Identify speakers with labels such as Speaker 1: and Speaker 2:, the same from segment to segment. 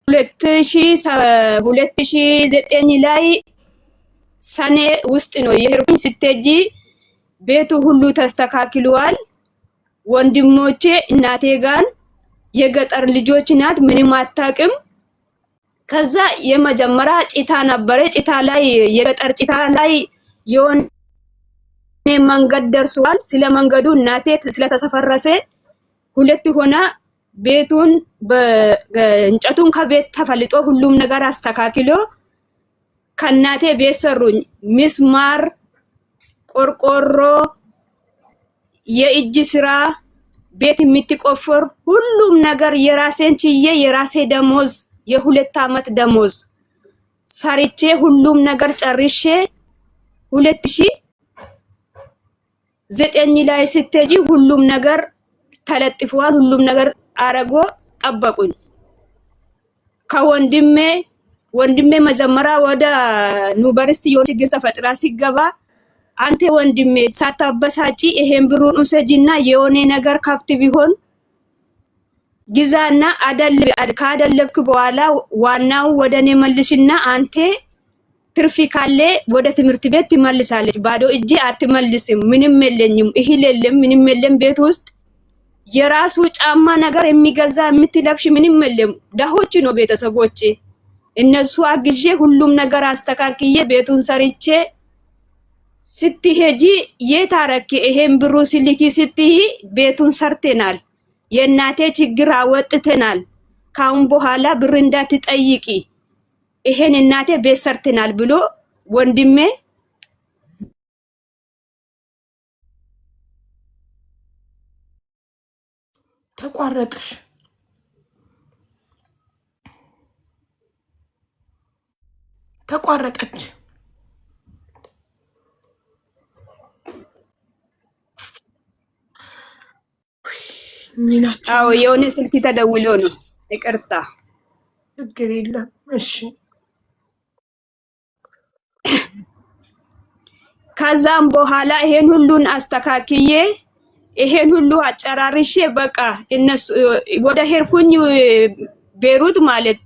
Speaker 1: 2009 ላይ ሰኔ ውስጥ ነው የሄድኩኝ። ስትሄጂ ቤቱ ሁሉ ተስተካክሏል። ወንድሞቼ እናቴ ጋር የገጠር ልጆች ናት፣ ምንም አታውቅም። ከዛ የመጀመሪያ ጭታ ነበረ። ጭታ ላይ የገጠር ጭታ ላይ የሆነ መንገድ ደርሷል። ስለ መንገዱ እናቴ ስለተሰፈረሰ ሁለት ሆና ቤቱን በእንጨቱን ከቤት ተፈልጦ ሁሉም ነገር አስተካክሎ ከናቴ ቤት ሰሩኝ። ሚስማር፣ ቆርቆሮ፣ የእጅ ስራ፣ ቤት የምትቆፍር ሁሉም ነገር የራሴን ችዬ የራሴ ደሞዝ የ2 አመት ደሞዝ ሰርቼ ሁሉም ነገር ጨርሼ 2009 ላይ ስትሄጂ ሁሉም ነገር ተለጥፏል። ሁሉም ነገር አረጎ ጠበቁኝ። ወንድሜ መጀመሪያ ወደ ዩኒቨርሲቲ የሆነ ችግር ተፈጥራ ሲገባ አንተ ወንድሜ ሳታበሳጪ ይሄን ብሩን ውሰጂና የሆነ ነገር ከፍት ቢሆን ግዛና ካደለብክ በኋላ ዋናው ወደኔ መልሽና አንተ ትርፊ ካለ ወደ ትምህርት ቤት ትመልሳለች። ባዶ እጄ አትመልስም። ምንም የለኝም፣ እህል የለም፣ ምንም የለም። ቤት ውስጥ የራሱ ጫማ ነገር የሚገዛ የምትለብሽ ምንም የለም። ደሆች ነው ቤተሰቦቼ። እነሱ አግዤ ሁሉም ነገር አስተካክዬ ቤቱን ሰርቼ ስትሄጂ የታረክ ይሄን ብሩ ሲልኪ ስትይ ቤቱን ሰርተናል፣ የእናቴ ችግር አወጥተናል፣ ካሁን በኋላ ብር እንዳትጠይቂ ይሄን እናቴ ቤት ሰርተናል ብሎ ወንድሜ
Speaker 2: ተቋረጠች።
Speaker 1: አዎ የሆነ ስልክ ተደውሎ ነው። ይቅርታ።
Speaker 2: ችግር የለም። እሺ
Speaker 1: ከዛም በኋላ ይሄን ሁሉን አስተካክዬ ይሄን ሁሉ አጨራርሼ በቃ እነሱ ወደ ሄድኩኝ ቤሩት ማለት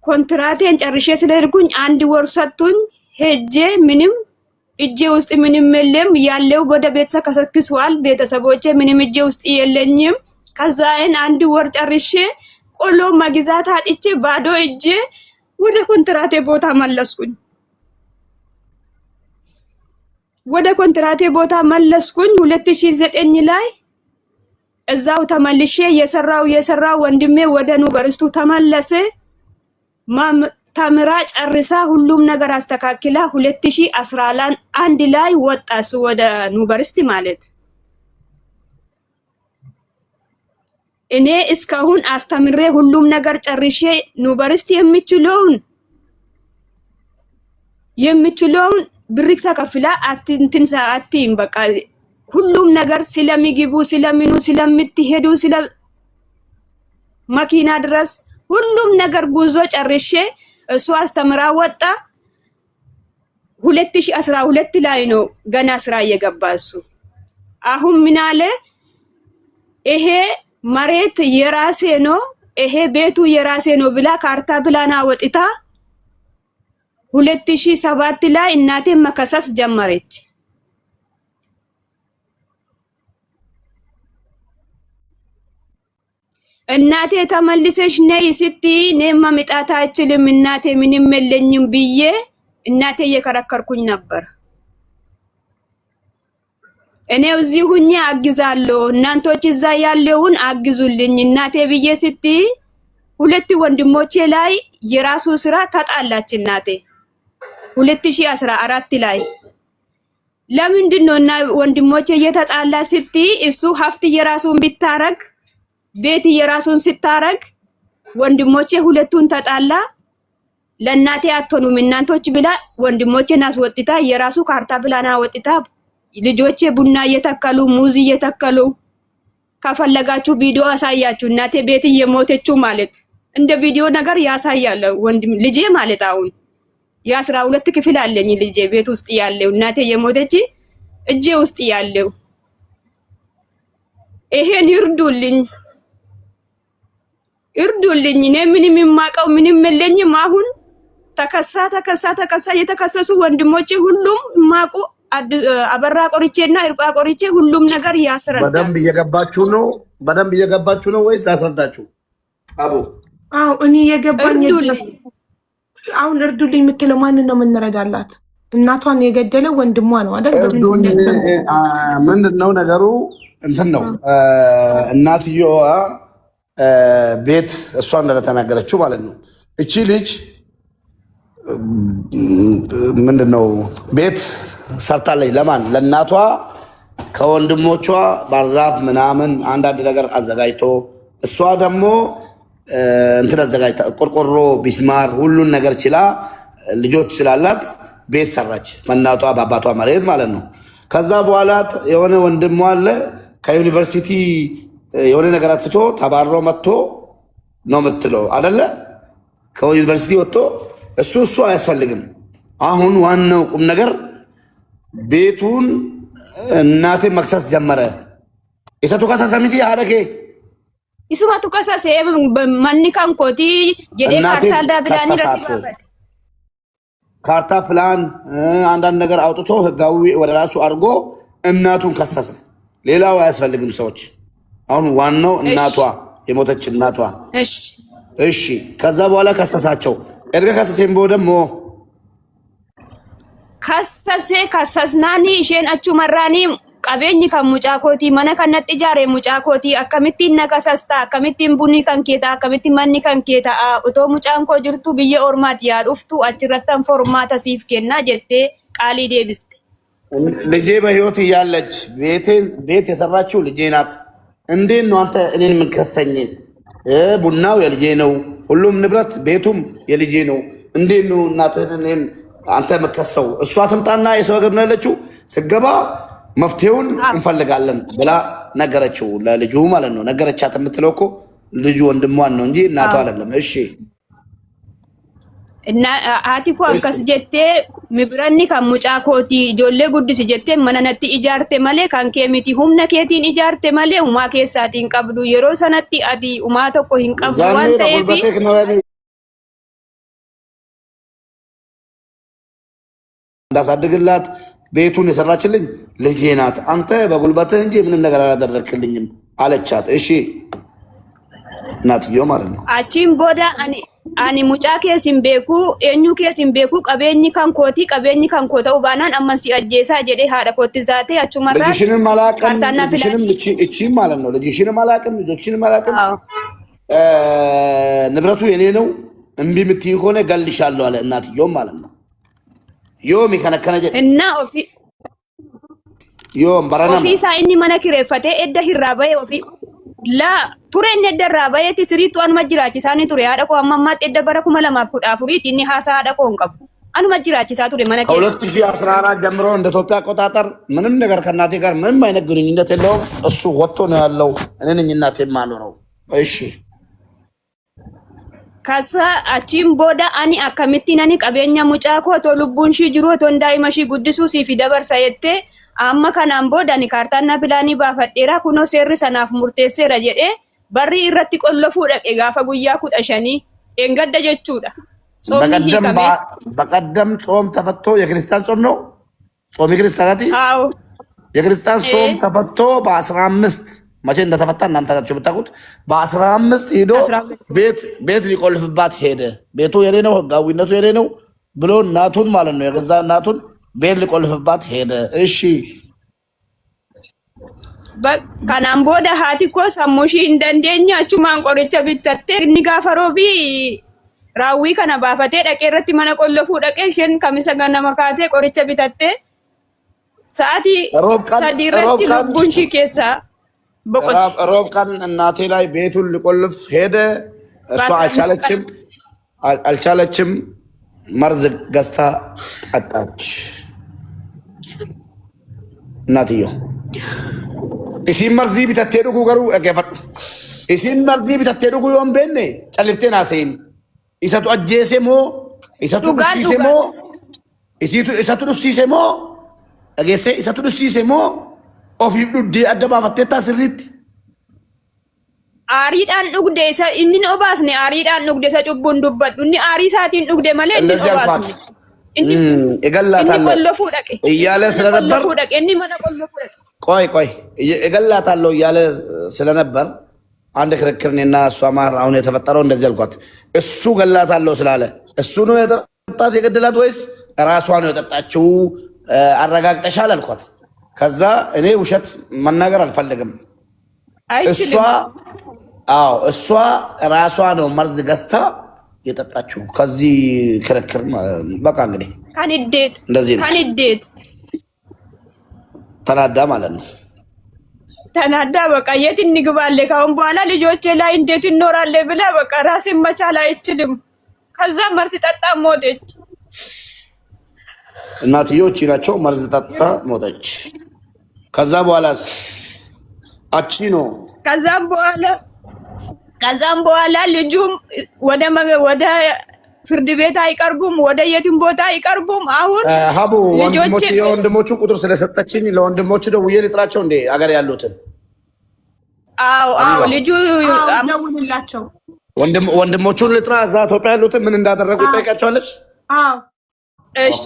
Speaker 1: ኮንትራቴን ጨርሼ ስለሄድኩኝ 1 ወር ሰጡኝ። ሄጄ ምንም እጄ ውስጥ ምንም የለም። ያለው ወደ ቤት ተከሰክሷል። ቤተሰቦቼ ምንም እጄ ውስጥ የለኝም። ከዛን 1 ወር ጨርሼ ቆሎ መግዛት አጥቼ ባዶ እጄ ወደ ኮንትራቴ ቦታ መለስኩኝ። ወደ ኮንትራቴ ቦታ መለስኩኝ 2009 ላይ እዛው ተመልሼ የሰራው ወንድሜ ወደ ዩኒቨርሲቲ ተመለሰ። ተምራ ጨርሳ ሁሉም ነገር አስተካክላ 2011 ላይ ወጣሱ ወደ ዩኒቨርሲቲ ማለት። እኔ እስካሁን አስተምሬ ሁሉም ነገር ጨርሼ ዩኒቨርሲቲ የሚችለውን ብሪክ ተከፍላ አትንትን በቃ ሁሉም ነገር ስለሚግቡ ስለምኑ ስለምትሄዱ ስለ መኪና ድረስ ሁሉም ነገር ጉዞ ጨርሼ እሱ አስተምራ ወጣ። 2012 ላይ ነው ገና ስራ እየገባ እሱ። አሁን ምን አለ ይሄ መሬት የራሴ ነው፣ ይሄ ቤቱ የራሴ ነው ብላ ካርታ ፕላን አወጥታ 2007 ላይ እናቴ መከሰስ ጀመረች። እናቴ ተመልሰሽ ነይ ስትይ እኔማ መምጣት አይችልም እናቴ ምንም የለኝም ብዬ እናቴ እየከረከርኩኝ ነበር። እኔው እዚህ ሁኜ አግዛለሁ፣ እናንቶች እዛ ያለውን አግዙልኝ እናቴ ብዬ ስትይ 2 ወንድሞቼ ላይ የራሱ ስራ ተጣላች እናቴ 2014 ላይ። ለምንድን ነው እና ወንድሞቼ እየተጣላ ስትይ እሱ ሀብት የራሱን ቢታረግ ቤት የራሱን ሲታረግ ወንድሞቼ ሁለቱን ተጣላ። ለእናቴ አትሆኑም እናንቶች ብላ ወንድሞቼን አስወጥታ የራሱ ካርታ ፕላን አወጥታ ልጆቼ ቡና እየተከሉ ሙዝ እየተከሉ ከፈለጋችሁ ቪዲዮ አሳያችሁ እናቴ ቤት እየሞተችው ማለት እንደ ቪዲዮ ነገር ያሳያል። ወንድም ልጄ ማለት አሁን የ12 ክፍል አለኝ ልጄ ቤት ውስጥ ያለው እናቴ እየሞተች እጄ ውስጥ ያለው ይሄን ይርዱልኝ። እርዱልኝ። እኔ ምንም የማውቀው ምንም የለኝም። አሁን ተከሳ የተከሰሱ ወንድሞቼ ሁሉም ማቁ አበራ ቆርቼና እርጳ ቆርቼ ሁሉም ነገር ያስረዳል።
Speaker 3: በደንብ እየገባችሁ ነው ወይስ ላስረዳችሁ? አቡ
Speaker 2: አዎ እኔ የገባኝ አሁን እርዱልኝ የምትለው ማንን ነው የምንረዳላት? እናቷን የገደለው ወንድሟ ነው አይደል?
Speaker 3: ምንድን ነው ነገሩ? እንትን ነው እናትየዋ ቤት እሷ እንደተናገረችው ማለት ነው። እቺ ልጅ ምንድነው ቤት ሰርታለች። ለማን? ለእናቷ ከወንድሞቿ ባርዛፍ ምናምን አንዳንድ ነገር አዘጋጅቶ እሷ ደግሞ እንትን አዘጋጅታ ቆርቆሮ፣ ቢስማር ሁሉን ነገር ችላ ልጆች ስላላት ቤት ሰራች። በእናቷ በአባቷ መሬት ማለት ነው። ከዛ በኋላ የሆነ ወንድሟ አለ ከዩኒቨርሲቲ የሆነ ነገር አጥፍቶ ተባሮ መጥቶ ነው የምትለው አይደለ? ከዩኒቨርሲቲ ወጥቶ እሱ አያስፈልግም። አሁን ዋናው ቁም ነገር ቤቱን እናቴ መክሰስ ጀመረ። ኢሰቱ ከሰሰ ሚቲ አደኬ
Speaker 1: ኢሱማቱ ከሰሰ ማኒ ካንኮቲ ጀዴ ካርታ ዳብላኒ ረሲባበት
Speaker 3: ካርታ ፕላን አንዳንድ ነገር አውጥቶ ህጋዊ ወደ ራሱ አድርጎ እናቱን ከሰሰ። ሌላው አያስፈልግም ሰዎች። አሁን ዋናው እናቷ የሞተች እናቷ። እሺ ከዛ በኋላ ከሰሳቸው። ኤርገ ከሰሴን ቦ ደግሞ ከሰስናኒ ኢሼን አቹ መራኒ ቀቤኝ ከሙጫኮቲ መነ ከነጥ ጃሬ ሙጫኮቲ አከሚቲን ነከሰስታ አከሚቲን ቡኒ ከንኬታ አከሚቲን መኒ ከንኬታ ኡቶ ሙጫንኮ ጅርቱ ብየ ኦርማት ያዱፍቱ አችረተን ፎርማታ ሲፍ ኬና ጀቴ ቃሊ ዴብስት ልጄ በህይወት እያለች ቤት የሰራችው ልጄ ናት። እንዴት ነው አንተ እኔን የምትከሰኝ? ቡናው የልጄ ነው፣ ሁሉም ንብረት ቤቱም የልጄ ነው። እንዴት ነው እናትህን እኔን አንተ የምትከሰው? እሷ ትምጣና የሰው ሀገር ነው ያለችው። ስገባ መፍትሄውን እንፈልጋለን ብላ ነገረችው፣ ለልጁ ማለት ነው። ነገረቻት የምትለው እኮ ልጁ ወንድሟን ነው እንጂ እናቷ አይደለም። እሺ
Speaker 1: እና አቲኮ አንከስ ጀቴ ሚብረኒ ከሙጫኮቲ ጆሌ ጉድስ ጀቴ መነነቲ ኢጃርቴ ማሌ ካንኬ ሚቲ ሁምነ ኬቲን ኢጃርቴ ማሌ ኡማ ኬሳቲን ቀብዱ የሮ ሰነቲ አዲ ኡማ ተኮ ሂን ቀብዱ ዋንተ ኤፊ
Speaker 3: እንዳሳድግላት ቤቱን የሰራችልኝ ልጄ ናት። አንተ በጉልበትህ እንጂ ምንም ነገር አላደረክልኝም አለቻት። እሺ እናትየው ማለት ነው።
Speaker 1: አቺን ቦዳ አኒ ሙጫ ኬሲን ቤኩ ኤኙ ኬሲን ቤኩ ቀቤኝ ካንኮቲ ቀቤኝ ካንኮተው ባናን አማንሲ አጄሳ ጀዴ ሃዳ ኮቲ ዛቴ አቹ መራ
Speaker 3: ልጅሽንም አላቅም ልጅሽንም እቺ ማለት ነው። ልጅሽንም አላቅም ልጅሽንም አላቅም ንብረቱ የኔ ነው እምቢ የምትይ ከሆነ ገልሻለሁ አለ እናትየው ማለት ነው። ዮሚ ከነከነ ጀ
Speaker 1: እና ኦፊ
Speaker 3: ዮም በራና
Speaker 1: ኦፊ ሳይኒ መነክሬፈቴ ኤደ ሂራባይ ኦፊ ላ ቱሬን ደራባየቲ ስሪቱ አን መጅራቺ ሳኒ ቱሬ አደቆ አማማት ኤደ በረኩ መለማ ፉሪት እኒ ሃሳ አደቆ እንቀብ አን መጅራቺ ሳቱሬ መነከ
Speaker 3: 2014 ጀምሮ እንደ ኢትዮጵያ አቆጣጠር ምንም ነገር ከናቴ ጋር ምንም አይነት ግንኙነት የለውም። እሱ ወጥቶ ነው ያለው። እኔ ነኝ እናቴ ማኖረው። እሺ
Speaker 1: ከሳ አቺን ቦዳ አኒ አከሚቲ ነኒ ቀቤኛ ሙጫኮ ቶ ሉቡን ሺ ጅሮ ቶ እንዳይመሺ ጉድሱ ሲፊ ደበርሳ የቴ አማ ከናን ቦዳ ኒ ካርታና ፕላኒ ባፈዴራ ኩኖ ሴሪ ሰናፍ ሙርቴሴራ ጀዴ በሪ ኢረቲ ቆለፉ ደቄ ጋፈ ጉያ ኩዳሸኒ ኤንገደ ጀቹዳ
Speaker 3: በቀደም ጾም ተፈቶ የክርስቲያን ጾም ነው። ጾም ክርስቲያናቲ
Speaker 1: አዎ
Speaker 3: የክርስቲያን ጾም ተፈቶ በ15 መቼ እንደተፈታ እናንተ ጋር ብታውቁት በ15 ሄዶ ቤት ሊቆልፍባት ሄደ። ቤቱ የኔ ነው፣ ህጋዊነቱ የኔ ነው ብሎ እናቱን ማለት ነው የገዛ እናቱን ቤት ሊቆልፍባት ሄደ። እሺ
Speaker 1: ከናን ቦዳ ሃቲኮ ሰሙሺ እንደንደኛ አቹማን ቆርቻ ቢተቴ ንጋፈሮቢ ራዊ ከነ ባፈቴ ደቄረቲ መነ ቆለፉ ደቄሽን ከሚሰጋና መካቴ ቆርቻ ቢተቴ ሰዓቲ ሰዲረቲ ልቡንሺ ኬሳ
Speaker 3: ሮብ ቀን እናቴ ላይ ቤቱን ሊቆልፍ ሄደ። እሷ አልቻለችም። መርዝ ገዝታ ጠጣች እናትየው። እሲን መርዚ ቢተቴ ዱጉ ገሩ እገፈጥ እሲን መርዚ ቢተቴ ዱጉ ዮም ቤኔ ጨልፍቴን አሴን ኢሰቱ አጄሴ ሞ ኢሰቱ ዱሲሴ ሞ ኢሰቱ ዱሲሴ ሞ እጌሴ ኢሰቱ ዱሲሴ ሞ ኦፊፍ ዱዴ አደባባቴታ ስሪት Aariidhaan dhugde isa inni no baasne aariidhaan dhugde isa cubbuun dubbadhu inni aarii isaatiin dhugde malee inni no baasne. Inni qollofuu dhaqe.
Speaker 4: እያለ ስለነበር
Speaker 3: qollofuu dhaqe inni mana qollofuu dhaqe.
Speaker 4: ቆይ እገላታለሁ እያለ ስለነበር አንድ ክርክር እኔና እሷ መሀል አሁን የተፈጠረው እንደዚህ አልኳት። እሱ ገላታለሁ ስላለ እሱ ነው የጠጣት የገደላት ወይስ ራሷ ነው የጠጣችው አረጋግጠሻል አልኳት። ከዛ እኔ ውሸት መናገር አልፈልግም። እሷ ራሷ ነው መርዝ ገዝታ የጠጣችው። ከዚህ ክርክር በቃ እንግዲህ
Speaker 3: ካንዲዴት
Speaker 4: እንደዚህ ነው።
Speaker 3: ካንዲዴት
Speaker 4: ተናዳ ማለት ነው።
Speaker 3: ተናዳ በቃ የት እንግባለን ካሁን በኋላ ልጆቼ ላይ እንዴት እንኖራለን ብላ በቃ ራስን መቻል አይችልም። ከዛ መርዝ ጠጣ ሞተች።
Speaker 4: እናትዮች ናቸው መርዝ ጠጣ ሞተች። ከዛ በኋላስ አቺ ነው ከዛም በኋላ ልጁም ወደ ፍርድ ቤት አይቀርቡም፣ ወደ የትም ቦታ አይቀርቡም። አሁን ሀቡ የወንድሞቹ ቁጥር ስለሰጠችኝ ለወንድሞቹ ደውዬ ልጥራቸው እንዴ አገር ያሉትን?
Speaker 3: አዎ ልጁ
Speaker 2: ደውልላቸው።
Speaker 4: ወንድሞቹን ልጥራ፣ እዛ ኢትዮጵያ ያሉትን ምን እንዳደረጉ ጠይቃቸዋለች።
Speaker 3: እሺ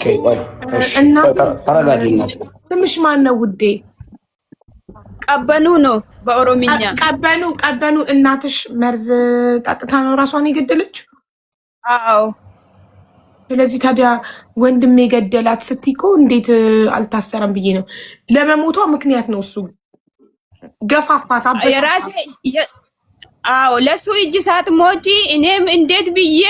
Speaker 2: እና
Speaker 4: ተረጋጊ።
Speaker 2: ትንሽ ማን ነው ውዴ?
Speaker 3: ቀበኑ ነው በኦሮምኛ።
Speaker 2: ቀበኑ እናትሽ መርዝ ጠጥታ ነው ራሷን የገደለችው?
Speaker 3: አዎ።
Speaker 2: ስለዚህ ታዲያ ወንድም የገደላት ስትይቆ እንዴት አልታሰረም ብዬ ነው። ለመሞቷ ምክንያት ነው እሱ ገፋፋታ።
Speaker 3: የራሴ ለሱ እጅ ሳትሞቺ እኔም እንዴት ብዬ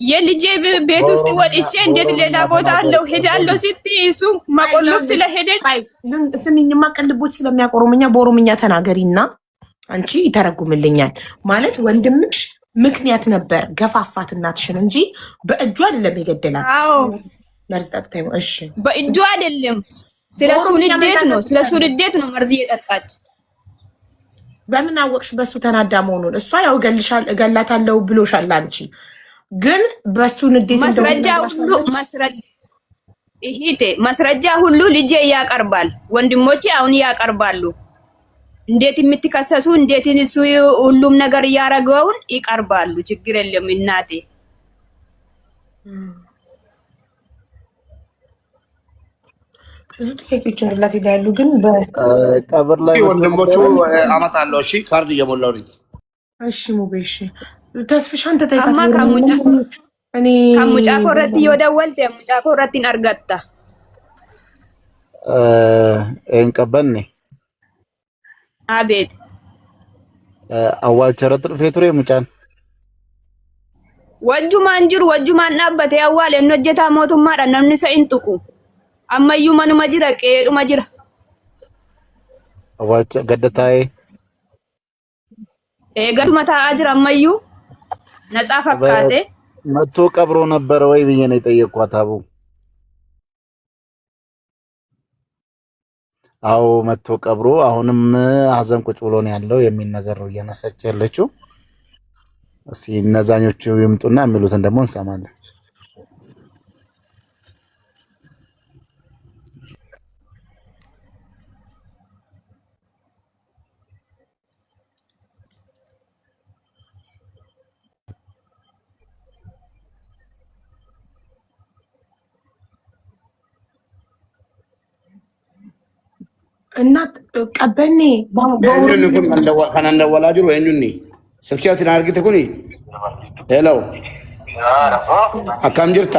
Speaker 3: የልጄ ቤት ውስጥ ወጥቼ እንዴት ሌላ ቦታ አለው ሄዳለሁ ስትይ እሱ መቆለፍ ስለሄደች
Speaker 2: ስሚኝማ፣ ቅልቦች ስለሚያውቁ ኦሮምኛ በኦሮምኛ ተናገሪና አንቺ ይተረጉምልኛል። ማለት ወንድምሽ ምክንያት ነበር ገፋፋት እናትሽን እንጂ በእጁ አይደለም የገደላት። መርዝ ጠጥታ ነው። እሺ
Speaker 3: በእጁ አይደለም፣ ስለሱ ንዴት ነው። ስለሱ ንዴት ነው መርዝ የጠጣች።
Speaker 2: በምን አወቅሽ በሱ ተናዳ መሆኑን? እሷ ያው እገላታለሁ ብሎሻል አንቺ ግን በሱ ንዴት ማስረጃ ሁሉ ልጄ ያቀርባል። ወንድሞቼ አሁን ያቀርባሉ። እንዴት የምትከሰሱ እንዴት እሱ ሁሉም ነገር ያረገውን ይቀርባሉ። ችግር የለም እናቴ። ብዙ ጥያቄዎች እንግላት ይላሉ ግን
Speaker 4: በቀብር ላይ ወንድሞቹ አመጣለሁ። እሺ ካርድ እየሞላው ነኝ።
Speaker 2: እሺ ሙቤሽ ተስፍሻን ተጠይቃት እኔ
Speaker 3: ከሙጫ ኮረቲ ወደወልደ ሙጫ ኮረቲን አርጋታ
Speaker 5: እንቀበልኔ
Speaker 3: አቤት
Speaker 5: አዋልቸረት ፌቱሬ ሙጫን
Speaker 3: ወጁ ማንጅሩ ወጁ ማናበተ ያዋለ እንጀታ ሞቱማ ነምኒ ሰይንጥቁ አማዩ ማኑ ማጅራ ቀዱ ማጅራ
Speaker 5: አዋልቸ ገደታዬ
Speaker 3: ገዱ መታ አጅራ አማዩ ነጻ ፈካቴ
Speaker 5: መቶ ቀብሮ ነበር ወይ ብዬ ነው የጠየቅኳት። አቡ አዎ መቶ ቀብሮ አሁንም ሀዘን ቁጭ ብሎ ነው ያለው የሚል ነገር ነው እያነሳች ያለችው። እስኪ እነዛኞቹ ይምጡና የሚሉትን ደግሞ እንሰማለን።
Speaker 2: እናት ቀበኔ
Speaker 4: ከነንደ ወላጅሩ eenyuን ስልኪያትን አርግተ ኩኒ ሄሎ አካም ጅርታ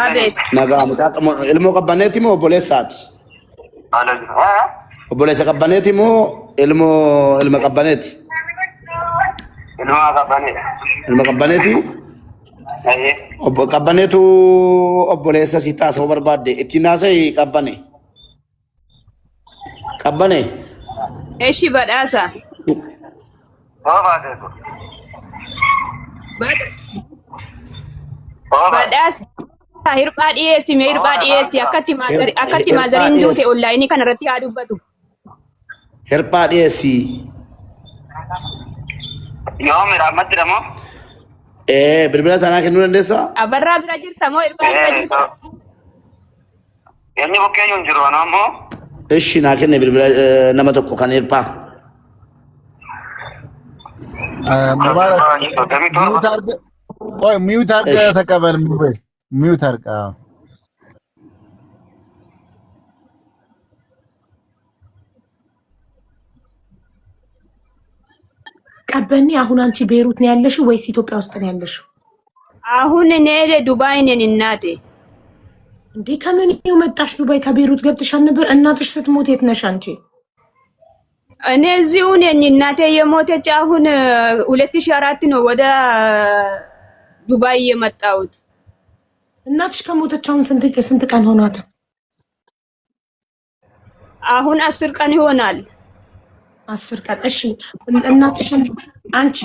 Speaker 3: አቤት
Speaker 4: ነጋ ሙጫቅ ilmo ቀበኔቲ ሞ ኦቦሌሳቲ ኦቦሌሳ ቀበኔቲ ሞ ilmo ቀበኔቲ ilmo ቀበኔቲ ቀበኔቱ ኦቦሌሳ ሲታ ሰው በርባዴ እቲናሰይ ቀበኔ ቀበኔ
Speaker 3: እሺ በዳሳ በዳሳ hirphaa dhiyeessi akkatti maazariin duute onlaayinii kana irratti haa dubbatu.
Speaker 4: Hirphaa dhiyeessi.
Speaker 6: Yoo miraamatti dhamoo?
Speaker 4: Bilbila sanaa kennuu dandeessaa?
Speaker 3: Abarraa bira jirta moo hirphaa bira jirta?
Speaker 6: Eenyu bukkeen hin jiru anaa immoo?
Speaker 4: Ishi naa kenne bilbila nama tokko kan hirphaa.
Speaker 5: ሙባረክ ሚውት አድርገህ ተቀበል። ሚውት አድርገህ
Speaker 2: ቀበኔ። አሁን አንቺ ቤይሩት ነው ያለሽው ወይስ ኢትዮጵያ ውስጥ ነው ያለሽው?
Speaker 3: አሁን እኔ ዱባይ ነኝ እናቴ።
Speaker 2: እንዴ ከምን ነው መጣሽ? ዱባይ ከቤይሩት ገብተሻል ነበር? እናትሽ ስትሞት የት ነሽ አንቺ?
Speaker 3: እኔ እዚሁ ነኝ እናቴ የሞተች አሁን 2004 ነው ወደ ዱባይ የመጣሁት።
Speaker 2: እናትሽ ከሞተች አሁን ስንት ቀን ሆናት?
Speaker 3: አሁን 10 ቀን ይሆናል።
Speaker 2: 10 ቀን። እሺ እናትሽን አንቺ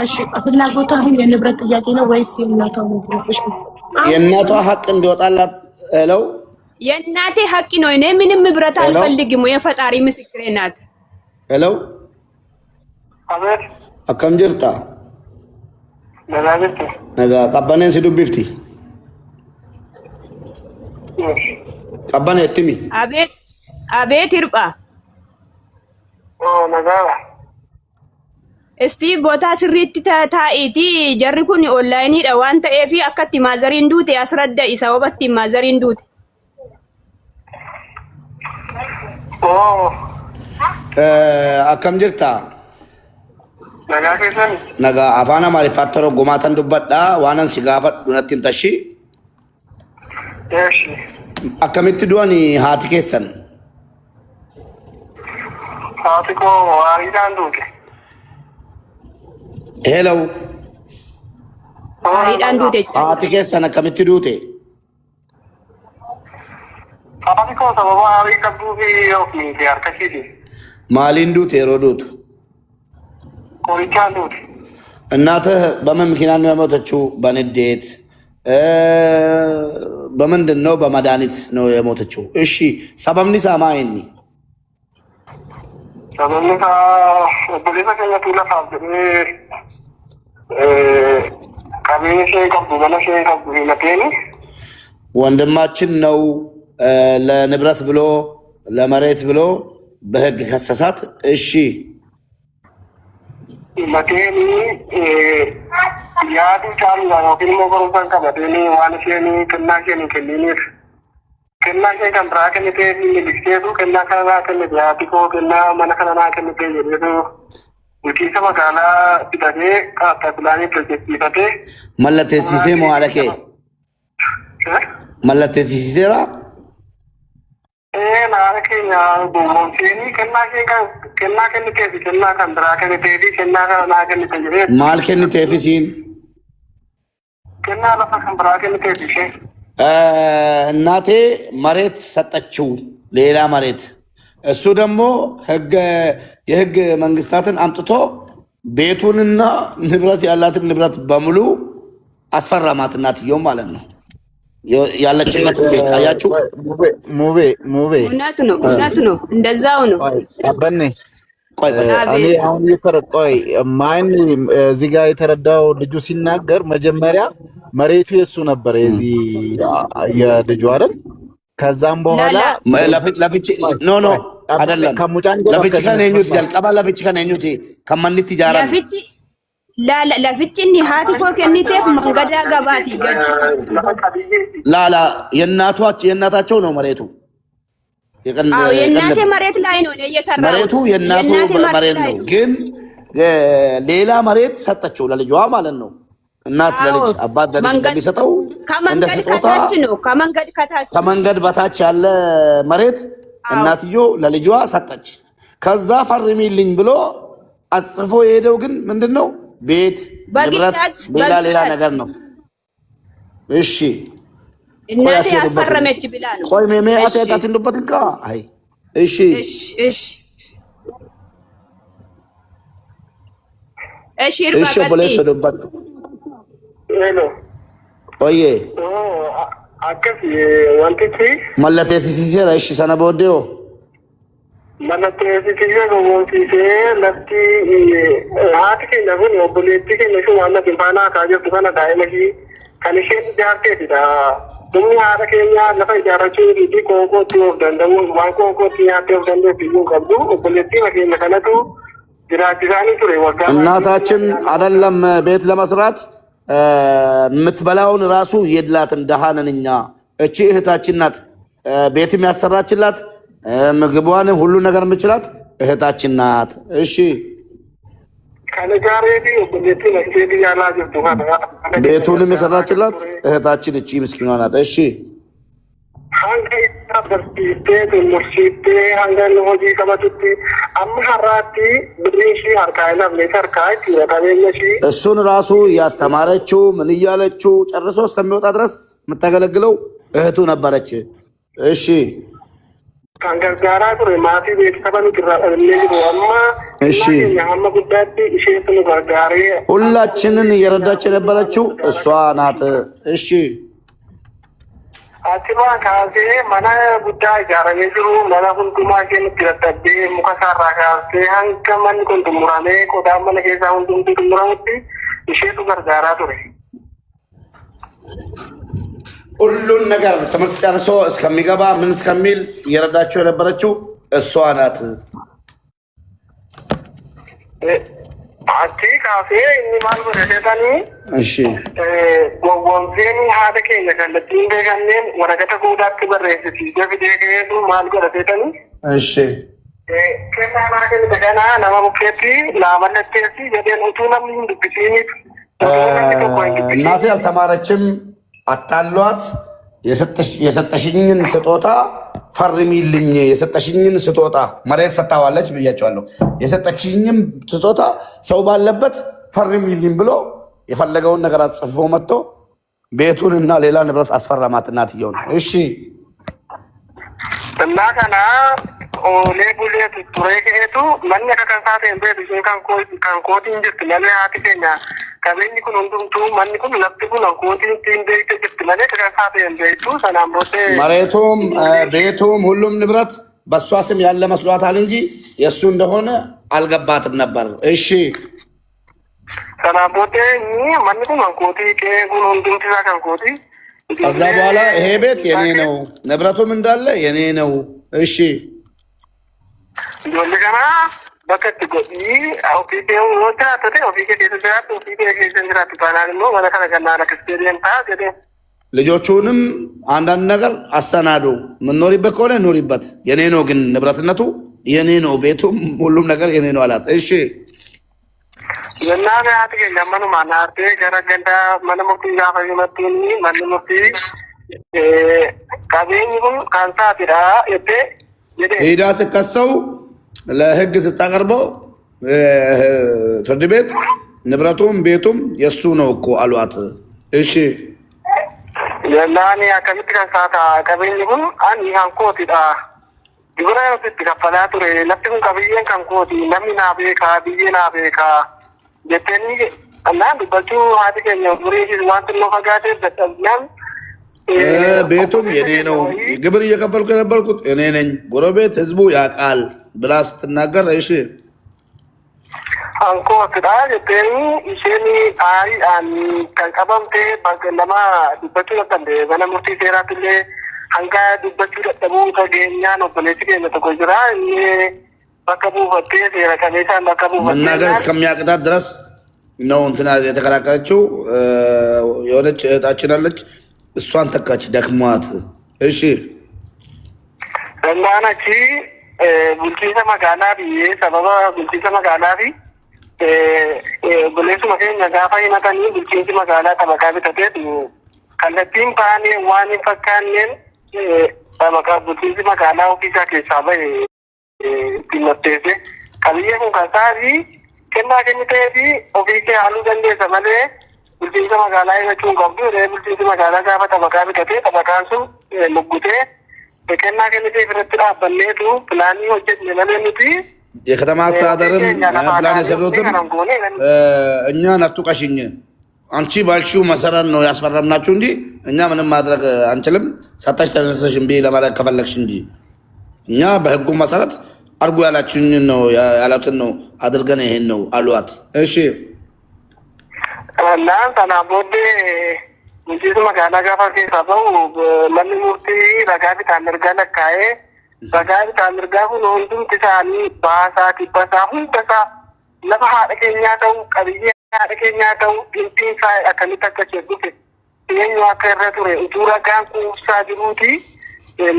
Speaker 2: እሺ ፍላጎቷ አሁን የንብረት ጥያቄ ነው ወይስ የእናቷ ነው? እሺ
Speaker 4: የእናቷ ሀቅ እንዲወጣላት እለው
Speaker 3: የእናቴ ሀቅ ነው። እኔ ምንም ንብረት አልፈልግም። የፈጣሪ ምስክሬ ናት።
Speaker 4: እለው
Speaker 6: አቤት
Speaker 4: አከም ጅርታ
Speaker 6: ነጋጅት
Speaker 4: ነጋ ቀበኔን ሲዱብፍቲ ቀበኔ እትሚ
Speaker 3: አቤት አቤት ይርባ
Speaker 6: ነጋ
Speaker 3: እስቲ ቦታ ስሪት ታኢቲ ጀሪ ኩን ኦንላይኒ ዋን ta'eef akkatti maazariin duute asradda isa wabatti maazariin duute
Speaker 4: akkam jirta
Speaker 6: nagaa keessan
Speaker 4: nagaa afaan amaariffaa torgomaatan dubbadha waanan si gaafadhu natti hin tashi akkamitti du'ani haati keessan
Speaker 6: haati koo waariidhaan duute
Speaker 4: hello
Speaker 3: waariidhaan duute
Speaker 4: haati keessan akkamitti duute
Speaker 6: haati koo sababa haarii qabduu fi yookiin harka isheeti
Speaker 4: maaliin duute yeroo duutu
Speaker 6: qorichaan duute
Speaker 4: እናትህ በምን ምክንያት ነው የሞተችው? በንዴት በምንድን ነው? በመድኃኒት ነው የሞተችው። እሺ ሰበብኒ ሳማይኒ
Speaker 6: sababni obboleessa keenyatu lafaaf jedhee qabeenya ishee qabdu mana ishee qabdu himateeni
Speaker 4: ወንድማችን ነው ለንብረት ብሎ ለመሬት ብሎ በህግ ከሰሳት። እሺ
Speaker 6: himateeni yaadu caaluudhaan yookiin immoo barumsaan qabateeni waan isheen kennaa isheen kenniniif kennaa ishee kan biraa kennitee miliqseetu kennaa kana naa kennite haati koo kennaa mana kana naa kennite jedheetu bulchiinsa magaalaa bitatee kaartaa pilaanii hojjechiifatee
Speaker 4: mallatteessisee moo haadha kee mallatteessiseera?
Speaker 6: naara keenya gowwoomseeni kennaa ishee kennaa kenniteefi kennaa kan biraa kenniteefi kennaa kana naa kennite jedhee
Speaker 4: maal kenniteef isiin?
Speaker 6: kennaa lafa kan biraa kenniteefi ishee
Speaker 4: እናቴ መሬት ሰጠችው፣ ሌላ መሬት። እሱ ደግሞ የህግ መንግስታትን አምጥቶ ቤቱንና ንብረት ያላትን ንብረት በሙሉ አስፈረማት። እናትየው ማለት ነው ያለችበት ቤት አያችሁ።
Speaker 5: ሙቤ
Speaker 3: እውነት ነው እንደዛው ነው።
Speaker 5: ቀበኔ እኔ አሁን እየተረዳሁ ማን እዚህ ጋር የተረዳው ልጁ ሲናገር መጀመሪያ መሬቱ የሱ ነበር የዚህ የልጁ አይደል? ከዛም በኋላ
Speaker 4: ለፍቺ ኖ አይደለም ለፍቺ ከነኙት ጀልቀባ ለፍቺ ከነኙት ከማንት ይጃራ
Speaker 3: ለፍቺኒ ሃቲ ኮ ከኒቴፍ መንገዳ ገባቲ ገጭ
Speaker 4: ላላ የእናታቸው ነው መሬቱ።
Speaker 3: የእናቴ መሬት ላይ ነው እየሰራው
Speaker 4: መሬቱ የእናቱ መሬት ነው፣ ግን ሌላ መሬት ሰጠችው ለልጇ ማለት ነው። እናት ለልጅ አባት ለልጅ እንደሚሰጠው እንደ ስጦታ ከመንገድ በታች ያለ መሬት እናትዮ ለልጇ ሰጠች። ከዛ ፈርሚልኝ ብሎ አጽፎ የሄደው ግን ምንድነው? ቤት ንብረት፣ ሌላ ነገር ነው። እሺ
Speaker 3: እናቴ ያስፈረመች ብላ ነው።
Speaker 4: ቆይ ሜሜ አተያት እንደበትካ አይ እሺ ቦሌስ ወደባት
Speaker 6: ሄሎ
Speaker 4: ኦዬ
Speaker 6: አከፍ ወንቲቲ
Speaker 4: መለቴሲሲራ እሺ ሰነ ቦዴዮ
Speaker 6: መለቴሲሲራ ጎንቲቲ ለቲ ሃቲ ነቡን ኦቦሌቲ ከነሹ ዋና ግንባና ካጀቱ ከነ ዳይመጂ ከነሽን ጃርቴቲዳ ዱሚ ሃረ ከኛ ለፈ ጃራቹ ዲዲ ኮኮቲ ወደንደሙ ዋን ኮኮቲ ያቴው ደንደ ቢዩ ቀብዱ ኦቦሌቲ መከነ ከነቱ ጅራጅራኒ ቱሬ ወጋ
Speaker 4: እናታችን አይደለም ቤት ለመስራት የምትበላውን ራሱ የድላትም ደሃነን እኛ። እቺ እህታችን ናት ቤትም ያሰራችላት ምግቧን ሁሉ ነገር የምችላት እህታችን ናት። እሺ ቤቱንም የሰራችላት እህታችን እቺ ምስኪኗ ናት። እሺ እሱን ራሱ ያስተማረችው ምን እያለችው ጨርሶ እስከሚወጣ ድረስ የምታገለግለው እህቱ ነበረች። እሺ እሺ ሁላችንን እየረዳች የነበረችው እሷ ናት። እሺ
Speaker 6: አቲማ ካሴ ማና ጉዳ ጃራኔ ጅሩ ማና ሁንዱማ ኬንቲ ረተቤ ሙከሳራ ካሴ ሀንከ ማን ኮንዱሙራሜ ቆዳ ማነ ኬሳ ሁንዱምቱ ዱሙራሙቲ እሼቱ ገርጋራ ቱሬ
Speaker 4: ሁሉን ነገር ትምህርት ጨርሶ እስከሚገባ ምን እስከሚል እየረዳቸው የነበረችው እሷ ናት።
Speaker 6: አቲ ካፌ እኒ ማል ወረደታኒ
Speaker 4: እሺ
Speaker 6: ወንፌኒ ሀደ ኬነ ከለቲን ደገነን ወረቀተ ጎዳት በረሲቲ ደብዴ ከሄዱ ማል ወረደታኒ
Speaker 4: እሺ
Speaker 6: ከሳና ከን ደገና ለማቡከቲ ላመለከቲ የደን ኡቱናም እንድብሲኒ
Speaker 4: እናቴ አልተማረችም። አታሏት የሰጠሽኝን ስጦታ ፈርሚልኝ፣ የሰጠሽኝን ስጦታ መሬት ሰጣዋለች ብያቸዋለሁ። የሰጠሽኝን ስጦታ ሰው ባለበት ፈርሚልኝ ብሎ የፈለገውን ነገር አጽፎ መጥቶ ቤቱንና ሌላ ንብረት አስፈረማት እናትየው ነው። እሺ
Speaker 6: እና ከና ኦሌ ቡሌት ቱሬ ከሄቱ ማን ከከንሳተ እንበ ቢሽን ካንኮቲ እንጅት ለለ አትከኛ ከበኒ ኩን እንዱምቱ ማን ኩን ለብቱ ኩን አንኮቲ እንደ ይተጅት ለለ ከከንሳተ እንበይቱ ሰላም ቦቴ
Speaker 4: መሬቱም ቤቱም ሁሉም ንብረት በሷ ስም ያለ መስሏታል እንጂ የሱ እንደሆነ አልገባትም ነበር። እሺ
Speaker 6: ሰላም ቦቴ ማን ኩን አንኮቲ ከኩን እንዱምቱ ካንኮቲ
Speaker 4: ከዛ በኋላ ይሄ ቤት የኔ ነው፣ ንብረቱም እንዳለ የኔ ነው። እሺ
Speaker 6: ጆልገና በከት ጎዲ ኦፊቴው ወጣ ተተ ኦፊቴ ተሰራት ኦፊቴ ከሰንግራት ባላል ነው ወላ ከነገና ለክስቴሪያን ታገደ
Speaker 4: ልጆቹንም አንዳንድ ነገር አሰናዱ። ምንኖሪበት ከሆነ ኖሪበት፣ የኔ ነው ግን ንብረትነቱ የኔ ነው፣ ቤቱም ሁሉም ነገር የኔ ነው አላት። እሺ
Speaker 6: የናነ አትገ ለማኑ ማናርቴ ገረገንዳ ማነሙቲ ያፈይ መጥኒ ማነሙቲ ካቤኝም ካንሳቲራ እቴ
Speaker 4: ሄዳ ስከሰው ለህግ ስታቀርበው ፍርድ ቤት ንብረቱም ቤቱም የሱ ነው እኮ አሏት። እሺ
Speaker 6: የናኔ አከሚት ካንሳታ ካቤኝም አን ይሃንኮቲዳ ግብራ ፍት ከፈላቱ ለፍቱን ካቤየን ካንኮቲ ለሚና ቤካ ቢየና ቤካ የቴኒ እና በቱ አትገኘ ጉሬጅ ዋንት ነው ፈጋቴ በተብላም
Speaker 4: ቤቱም የኔ ነው፣ ግብር እየከፈልኩ የነበርኩት እኔ ነኝ፣ ጎረቤት ህዝቡ ያውቃል ብላ ስትናገር እሺ
Speaker 6: አንኮ አክዳ የቴኒ ኢሼኒ አይ አን ከንቀበምቴ ባገለማ ዱበቱ ነጠንደ በነሙርቲ ሴራትሌ አንጋ ዱበቱ ደጠቡ ተገኛ ነው በሌት ገነ ተቆጅራ እኔ በከቡ ወጤ ሴራ ከኔታ በከቡ
Speaker 4: መናገር እስከሚያቅታት ድረስ ነው እንትና የተከራከረችው። የሆነች እህታችን አለች፣ እሷን ተካች ደክሟት። እሺ
Speaker 6: እንዳናቺ ቡልቺሰ መጋላ ብዬ ሰበባ ቡልቺሰ መጋላ ቢ ቡሌሱ መከኛ ጋፋ ይመጣኒ ቡልቺንሲ መጋላ ጠበቃ ቢተቴት ከለቲን ፓኔ ዋኒ ፈካኔን ጠበቃ ቡልቺንሲ መጋላ ኦፊሳ ኬሳ በ ቲመቴሴ ከብዬ ኩን ከሳቢ ከና ከኝቴቢ ኦፊሴ አሉ ገንዴሰ መሌ bulchiinsa magaalaa jechuun qabdu bulchiinsi magaalaa gaafa xabaqaa bitatee xabaqaan sun luggutee kennaa kennitee irratti dhaabbanneetu pilaanii hojjetne malee nuti
Speaker 4: የከተማ አስተዳደርም ፕላን የሰሩትም እኛን አትውቀሽኝ፣ አንቺ ባልሽው መሰረት ነው ያስፈረምናችሁ እንጂ እኛ ምንም ማድረግ አንችልም፣ ሰጣሽ ተነሰሽ እምቢ ለማለት ከፈለግሽ እንጂ እኛ በህጉ መሰረት አርጉ ያላችሁኝን ነው ያላትን ነው አድርገን ይሄን ነው አሏት። እሺ
Speaker 6: Naan sana booddee bulchiinsa magaalaa gaafa keessaa bahu manni murtii ragaa bitaa mirgaa lakkaa'ee ragaa bitaa mirgaa kun hundumti isaanii baasaa kibbasaa hundasaa lafa haadha keenyaa ta'u qabiyyee haadha keenyaa ta'u dhimpiin isaa akkamitti akka jedhufe eenyu akka irra ture utuu ragaan kuusaa jiruuti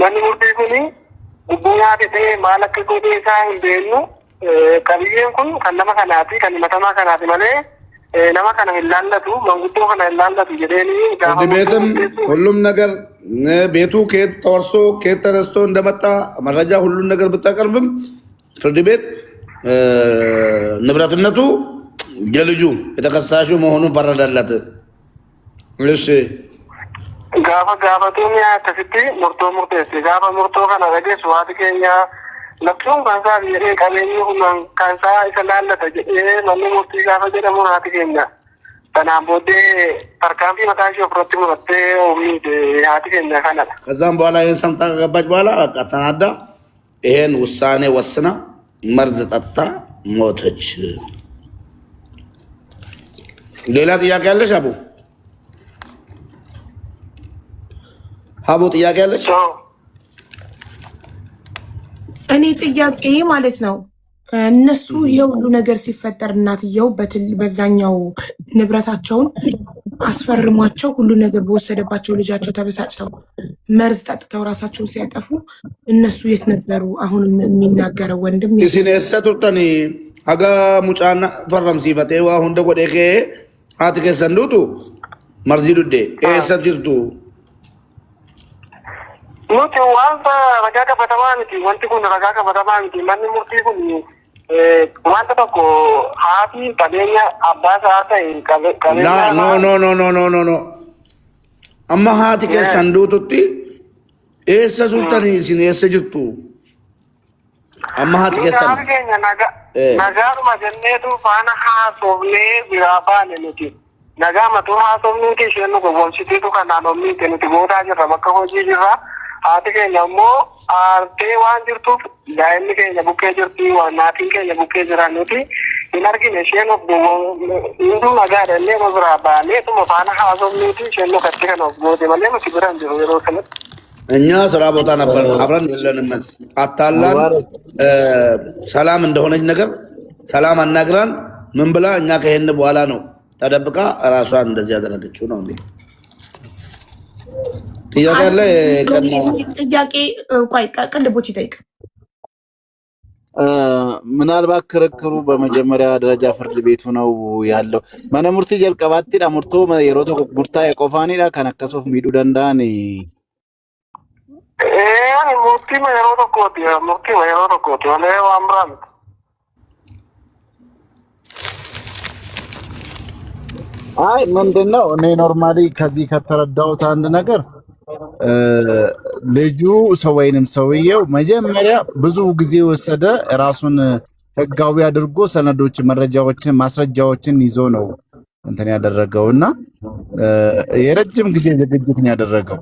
Speaker 6: manni murtii kuni gubbuu nyaate ta'ee maal akka godhee isaa hin beeknu qabiyyeen kun kan nama kanaati kan himatamaa kanaati malee nama kana hin laallatu manguddoo kana hin laallatu jedheeni
Speaker 4: ፍርድ ቤትም ሁሉም ነገር ቤቱ ከየት ተወርሶ ከየት ተነስቶ እንደመጣ መረጃ ሁሉን ነገር ብታቀርብም ፍርድ ቤት ንብረትነቱ የልጁ የተከሳሹ መሆኑን ፈረደለት። እሺ
Speaker 6: ጋፈቱን ያከፍቲ ሙርቶ ሙርቴስ ጋፈ ሙርቶ ከነ ረገስ ዋት ኬኛ ለብሱን ካንሳ የሬ ቀበኝ ሁሉን ካንሳ ይሰላለተ ማን ሙርቲ ጋፈ ጀደሙ ናት ኬኛ ተናቦዴ ተርካምቢ መታሽ ፍሮት ሙርቴ ኦሚድ ያት ኬኛ ካና
Speaker 4: ከዛም በኋላ ይሄን ሰምታ ከገባች በኋላ በቃ ተናዳ ይሄን ውሳኔ ወስና መርዝ ጠጥታ ሞተች። ሌላ ጥያቄ አለሽ አቡ? አቡ ጥያቄ አለሽ?
Speaker 2: እኔ ጥያቄ ማለት ነው እነሱ የሁሉ ነገር ሲፈጠር እናትየው በዛኛው ንብረታቸውን አስፈርሟቸው ሁሉ ነገር በወሰደባቸው ልጃቸው ተበሳጭተው መርዝ ጠጥተው ራሳቸውን ሲያጠፉ እነሱ የት ነበሩ? አሁን የሚናገረው ወንድም
Speaker 4: ሲነሰቱተኒ ሀጋ ሙጫና ፈረም ሲፈቴ ዋ ሁንደ ጎዴ ሀት ከሰንዱቱ መርዚ ዱዴ ኤሰት ጅርቱ
Speaker 6: nuti wanta ragaa qabatamaa miti wanti kun ragaa qabatamaa miti manni murtii kun wanta tokko haati qabeenya abbaa isaa ta'e qabeenya
Speaker 4: no amma haati keessan duututti eessa sultanii isin eessa jirtu amma haati keessan
Speaker 6: haati keenya nagaadhuma jenneetu faana haasofnee biraa baane nuti nagaa matuu haasofnuuti isheen nu gowwoomsitiitu kanaan omniite nuti boodaa jirra bakka hojii jirra haati keenya immoo aartee waan jirtuuf daa'imni keenya bukkee jirti naatiin keenya bukkee jiran nuti hin argine isheen of hunduu nagaadha illee nu biraa baaneetuma faana haasofnuuti isheen nu katti kan of goote malee nuti biran jiru yeroo sanatti
Speaker 4: እኛ ስራ ቦታ ነበር አብረን የለንም። አታላን ሰላም እንደሆነች ነገር ሰላም አናግራን ምን ብላ እኛ ከሄን በኋላ ነው ተደብቃ ራሷን እንደዚህ ያደረገችው ነው እንዴ? ጥያቄ አለ?
Speaker 2: ጥያቄ ቆይ ቅልቦች ይጠይቅ።
Speaker 5: ምናልባት ክርክሩ በመጀመሪያ ደረጃ ፍርድ ቤቱ ነው ያለው። ማነ ሙርቲ ጀልቀባቲ ሙርቶ የሮቶ ሙርታ የቆፋኒዳ ከነከሶፍ ሚዱ ደንዳን
Speaker 6: murtii yeroo tokkooti malee waan biraa miti.
Speaker 5: አይ ምንድነው እኔ ኖርማሊ ከዚህ ከተረዳሁት አንድ ነገር ልጁ ወይንም ሰውየው መጀመሪያ ብዙ ጊዜ ወሰደ ራሱን ህጋዊ አድርጎ ሰነዶች፣ መረጃዎችን፣ ማስረጃዎችን ይዞ ነው እንትን ያደረገውና የረጅም ጊዜ ዝግጅት ነው ያደረገው።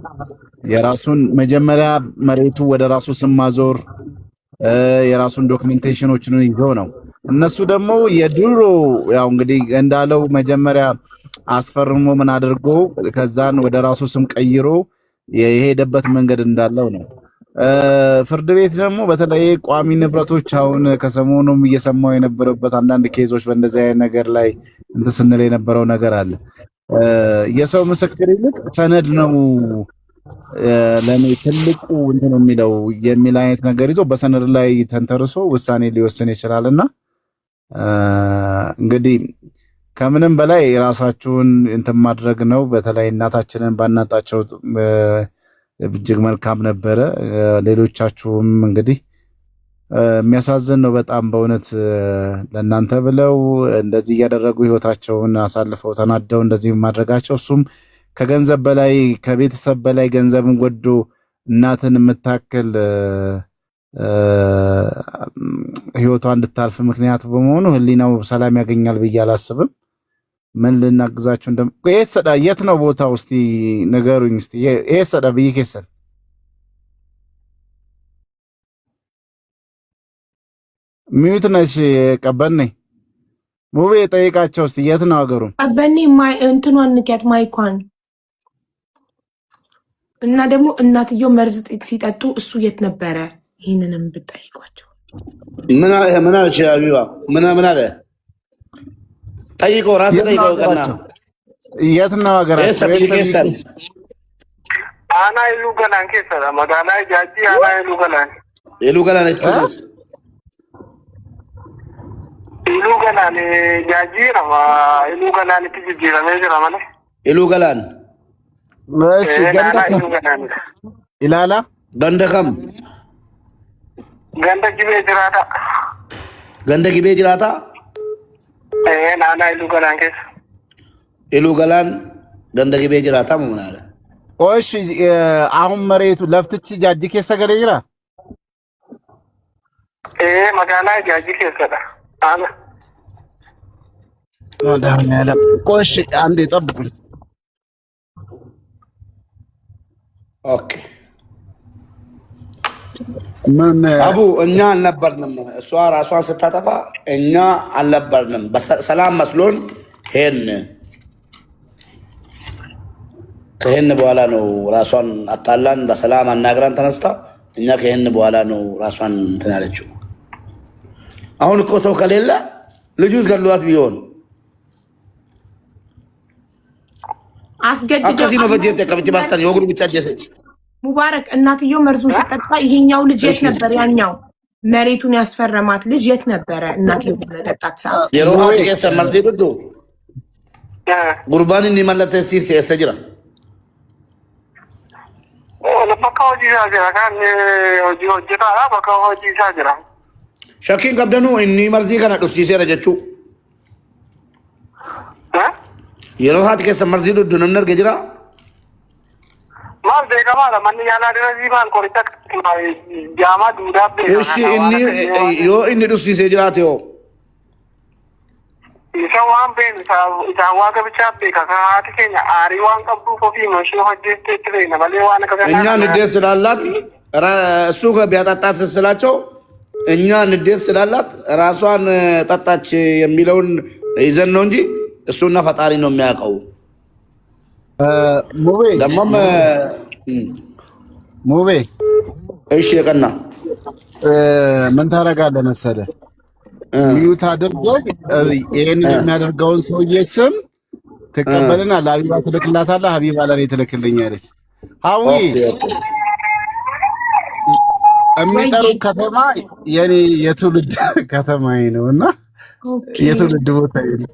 Speaker 5: የራሱን መጀመሪያ መሬቱ ወደ ራሱ ስም ማዞር የራሱን ዶክመንቴሽኖችን ይዞ ነው። እነሱ ደግሞ የድሮ ያው እንግዲህ እንዳለው መጀመሪያ አስፈርሞ ምን አድርጎ ከዛን ወደ ራሱ ስም ቀይሮ የሄደበት መንገድ እንዳለው ነው። ፍርድ ቤት ደግሞ በተለይ ቋሚ ንብረቶች አሁን ከሰሞኑም እየሰማው የነበረበት አንዳንድ ኬዞች በእንደዚህ አይነት ነገር ላይ እንትን ስንል የነበረው ነገር አለ። የሰው ምስክር ይልቅ ሰነድ ነው ለኔ ትልቁ እንትን የሚለው የሚል አይነት ነገር ይዞ በሰነድ ላይ ተንተርሶ ውሳኔ ሊወስን ይችላልና እንግዲህ ከምንም በላይ ራሳችሁን እንትን ማድረግ ነው። በተለይ እናታችንን ባናጣቸው እጅግ መልካም ነበረ። ሌሎቻችሁም እንግዲህ የሚያሳዝን ነው በጣም በእውነት ለእናንተ ብለው እንደዚህ እያደረጉ ህይወታቸውን አሳልፈው ተናደው እንደዚህ ማድረጋቸው እሱም ከገንዘብ በላይ ከቤተሰብ በላይ ገንዘብን ወዶ እናትን የምታክል ህይወቷ እንድታልፍ ምክንያት በመሆኑ ህሊናው ሰላም ያገኛል ብዬ አላስብም። ምን ልናግዛችሁ ሰዳ የት ነው ቦታው? እስቲ ንገሩኝ። እስቲ ሰዳ ብዬ ከሰል ሚዩት ነሽ ቀበኔ ሙቤ ጠይቃቸው እስቲ የት ነው ሀገሩ?
Speaker 2: ቀበኔ እንትኗን ንኪያት ማይኳን እና ደግሞ እናትየው መርዝ ሲጠጡ እሱ የት ነበረ? ይህንንም ብጠይቋቸው።
Speaker 4: ምን አለች አቢባ? ምን አለ? ጠይቀው ራስህ ጠይቀው ቀና
Speaker 5: የት ነው ሀገራችሁ?
Speaker 4: የሰን
Speaker 6: አና ኢሉ ገላን ከሰራ መጋላ ጃጂ አና ኢሉ ገላን
Speaker 4: እቱስ
Speaker 6: ኢሉ ገላን ጃጂ ረማ ኢሉ ገላን ትጅራ ለጀራ ማለት
Speaker 4: ኢሉ ገላን
Speaker 5: እሺ ኢላላ
Speaker 4: ገንደከም ገንደ ጊቤ ጅራታ
Speaker 6: ናና ኢሉ ገላን ከሰ
Speaker 4: ኢሉ ገላን ገንደ ጊቤ ጅራታ ምን አለ?
Speaker 5: እሺ አሁን መሬቱ ለፍትች ጃጂ ከሰ ገለ ይራ
Speaker 6: መጋላ ጃጂ ከሰዳ አና
Speaker 5: ወዳኛ ያለ ቆሽ አንዴ ጠብቁኝ።
Speaker 4: ኦኬ ምን አቡ እኛ አልነበርንም። እሷ ራሷን ስታጠፋ እኛ አልነበርንም። በሰላም መስሎን ከሄን በኋላ ነው ራሷን አጣላን። በሰላም አናግራን ተነስታ እኛ ከሄን በኋላ ነው ራሷን እንትን ያለችው። አሁን እኮ ሰው ከሌለ ልጁስ ገሏት ቢሆን
Speaker 2: አስገድደው
Speaker 4: ነው በጀት ተቀብጭ ባታን የወግሩ ብቻ ጀሰች
Speaker 2: ሙባረክ እናትየው መርዙን ሲጠጣ ይሄኛው ልጅ የት ነበር? ያኛው መሬቱን ያስፈረማት ልጅ የት ነበረ? እናትየው በጠጣት ሰዓት
Speaker 4: የሮሃት ከሰ መርዚ ዱዱ ጉርባን እንመለተ ሲስ የሰጅራ
Speaker 6: ለበካው ጂራ ካን ሆጂታ በካው ጂሳ ጅራ
Speaker 4: ሸኪን ቀብደኑ እኒ መርዚ ከነ ዱሲሴ ረጀቹ የሮሃት ከሰ መርዚ ዱዱ ነምነር ገጅራ
Speaker 6: ማል ደጋማ ለማን ያላ ደረዚ ማል ቆሪታ ጃማ ዱዳብ
Speaker 4: እሺ እኒ ዮ እኒ ዱሲሴ ጅራት ዮ
Speaker 6: ኢሳዋን ቤን ኢሳዋ ገብቻ በካካት ከኛ አሪዋን ቀብዱ ኮፊ መሽ ሆጀት ትሬና ባሌዋን ከዛ
Speaker 4: እኛ ንዴት ስላላት እሱ ቢያጣጣት ስላቸው እኛ ንዴት ስላላት ራሷን ጠጣች የሚለውን ይዘን ነው እንጂ እሱና ፈጣሪ ነው የሚያውቀው።
Speaker 5: ሙቤ
Speaker 4: ደሞም
Speaker 5: ሙቤ
Speaker 4: እሺ የቀና
Speaker 5: ምን ታረጋለህ መሰለህ? ሚዩት አድርገህ ይሄንን የሚያደርገውን ሰውዬ ስም ትቀበልና ለሀቢባ ትልክላታለህ። ሀቢባ ለኔ ትልክልኛለች። ሀዊ የሚጠሩ ከተማ የኔ የትውልድ ከተማዬ ነውና የትውልድ ቦታዬ ነው።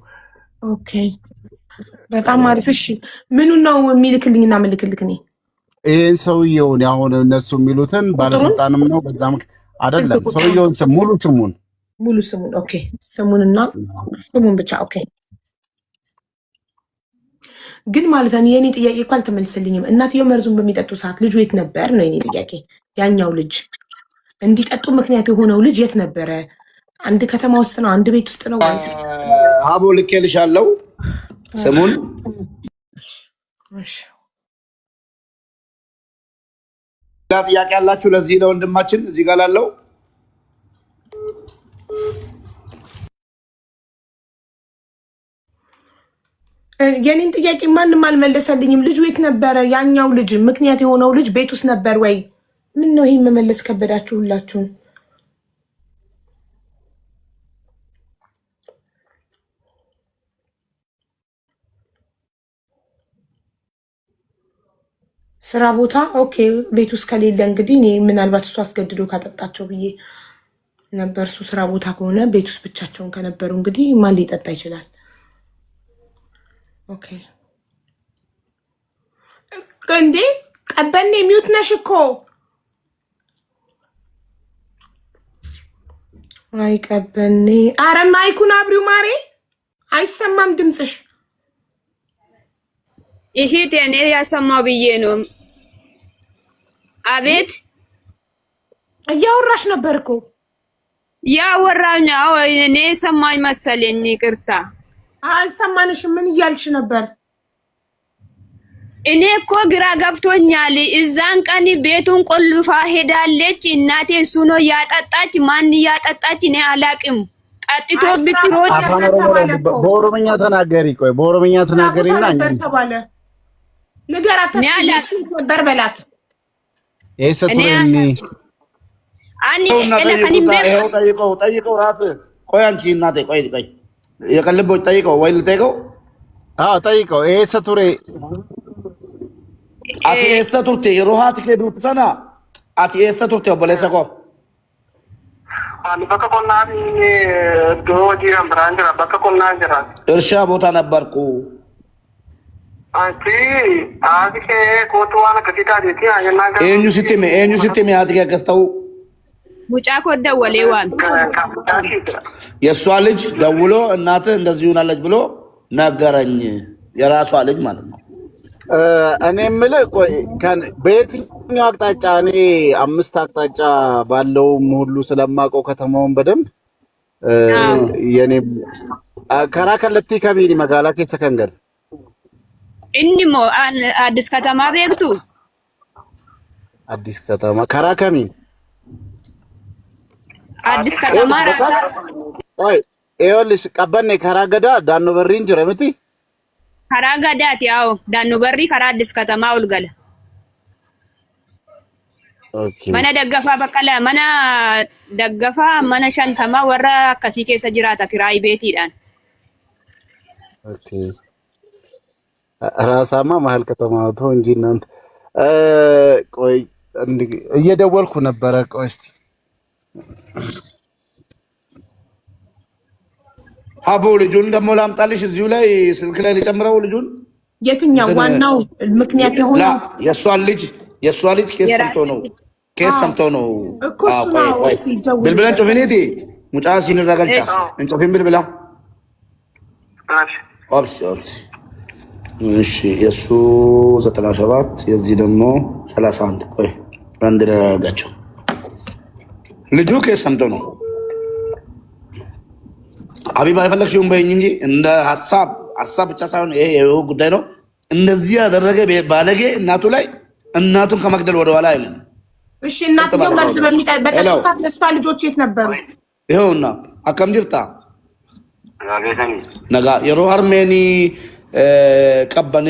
Speaker 2: ኦኬ በጣም አሪፍ። እሺ ምኑን ነው የሚልክልኝና ምልክልክ እኔ
Speaker 5: ይሄን ሰውዬውን አሁን እነሱ የሚሉትን ባለስልጣንም ነው በዛም አይደለም። ሰውዬውን ስም ሙሉ ስሙን ኦኬ ስሙንና ስሙን ብቻ ኦኬ። ግን ማለት ነው የኔ ጥያቄ እኮ አልተመለሰልኝም። እናትየው መርዙን በሚጠጡ ሰዓት ልጁ የት ነበር ነው የኔ ጥያቄ። ያኛው ልጅ እንዲጠጡ ምክንያት የሆነው ልጅ የት ነበረ? አንድ ከተማ ውስጥ ነው? አንድ ቤት ውስጥ ነው ወይስ?
Speaker 4: ሀቦ ልኬልሻለሁ ስሙን።
Speaker 2: እሺ
Speaker 4: ጥያቄ ያላችሁ ለዚህ ለወንድማችን እዚህ ጋር ላለው
Speaker 2: የኔን ጥያቄ ማንም አልመለሰልኝም። ልጁ የት ነበረ? ያኛው ልጅ ምክንያት የሆነው ልጅ ቤት ውስጥ ነበር ወይ? ምን ነው ይሄን መመለስ ከበዳችሁ ሁላችሁም? ስራ ቦታ ኦኬ። ቤት ውስጥ ከሌለ እንግዲህ እኔ ምናልባት እሱ አስገድዶ ካጠጣቸው ብዬ ነበር። እሱ ስራ ቦታ ከሆነ ቤት ውስጥ ብቻቸውን ከነበሩ እንግዲህ ማን ሊጠጣ ይችላል? ኦኬ እንዴ ቀበኔ ሚውት ነሽ እኮ። አይ ቀበኔ፣ አረ ማይኩን አብሪው ማሬ፣ አይሰማም ድምፅሽ።
Speaker 3: ይሄት እኔ ያሰማው ብዬ ነው። አቤት
Speaker 2: እያወራሽ ነበር እኮ።
Speaker 3: ያወራኝ እኔ ሰማኝ መሰለኝ። ይቅርታ
Speaker 2: አልሰማንሽም። ምን እያልሽ ነበር?
Speaker 3: እኔ እኮ ግራ ገብቶኛል። እዛን ቀን ቤቱን ቆልፋ ሄዳለች። እናቴ እሱ ነው ያጠጣች። ማን ያጠጣች እኔ አላቅም። ጠጥቶ ብትሮጥ
Speaker 5: በኦሮምኛ ተናገሪ። ቆይ በኦሮምኛ ተናገሪና
Speaker 2: ተባለ ንገራት። ነበር በላት
Speaker 5: ኤሰቱኒ
Speaker 3: አኒ
Speaker 4: ጠይቀው ራስ። ቆይ አንቺ እናቴ ቆይ የቀልቦች ጠይቀው ወይ ልጠይቀው?
Speaker 5: አዎ ጠይቀው። ኤሰ ቱሬ
Speaker 4: አቲ ኤሰ ቱርቴ የሮሃት ከዱት ሰና አቲ ኤሰ ቱርቴ ኦቦሌሰ ኮ
Speaker 6: Ani bakka qonnaa fi iddoo hojii kan biraan jira. Bakka qonnaa jira.
Speaker 4: እርሻ ቦታ ነበርኩ።
Speaker 6: Anti haati kee kootu waan akkasii taateeti hayyannaa gara.
Speaker 4: eenyu sitti mi haati kee akkas ta'u?
Speaker 3: ሙጫ ኮ ደወሌ ዋን
Speaker 4: የእሷ ልጅ ደውሎ እናትህ እንደዚህ ሆናለች ብሎ ነገረኝ። የራሷ ልጅ ማለት ነው።
Speaker 5: እኔ የምልህ ቆይ በየትኛው አቅጣጫ እኔ 5 አቅጣጫ ባለውም ሁሉ ስለማውቀው ከተማውን በደንብ የኔ ከራ ከለቲ ከቢኒ መጋላ ከሰ ከንገር
Speaker 3: እንሞ አዲስ ከተማ ቤክቱ
Speaker 5: አዲስ ከተማ ከራ ከሚን
Speaker 3: አዲስ ከተማ ራሳ
Speaker 5: ወይ ኤዮልሽ ቀበኔ ከራ ገዳ ዳኖ በሪን ጅረምቲ
Speaker 3: ከራ ገዳት ያው ዳኖ በሪ ከራ አዲስ ከተማ ውልገለ
Speaker 5: ኦኬ
Speaker 3: መነ ደገፋ በቀለ መነ ደገፋ መነ ሸንተማ ወራ ከሲ ከሰ ጅራታ ክራይ ቤቲዳን
Speaker 5: ኦኬ ራሳማ መሀል ከተማ ነው እንጂ እናንተ ቆይ እየደወልኩ ነበረ። ቆይ እስቲ
Speaker 4: አቦ ልጁን ደግሞ ላምጣልሽ እዚሁ ላይ ስልክ ላይ ሊጨምረው ልጁን
Speaker 2: የትኛው ዋናው ምክንያት የሆነው
Speaker 4: የእሷ ልጅ ኬስ ሰምቶ ነው
Speaker 2: እኮ እሱ ነው። እስቲ ደውል
Speaker 4: ብልብላ ጮፊኔቲ ሙጫ ሲንረጋልጫ እንጮፊን ብልብላ ኦብስ እሺ የእሱ 97 የዚህ ደግሞ 31 ቆይ አንድ ደረጋቸው ልጁ ኬስ ሰምቶ ነው። ሀቢባ የፈለግሽውን በይኝ እንጂ እንደ ሀሳብ ብቻ ሳይሆን ይሄ ጉዳይ ነው። እንደዚህ ያደረገ ባለጌ እናቱ ላይ እናቱን ከመግደል ወደኋላ አይልም።
Speaker 2: እሺ እናትየው መርዝ በሚጠጣው ሰዓት ለሷ ልጆች የት ነበሩ?
Speaker 4: ይኸውና አከም ጅርታ ነጋ የሮ አርሜኒ ቀበኔ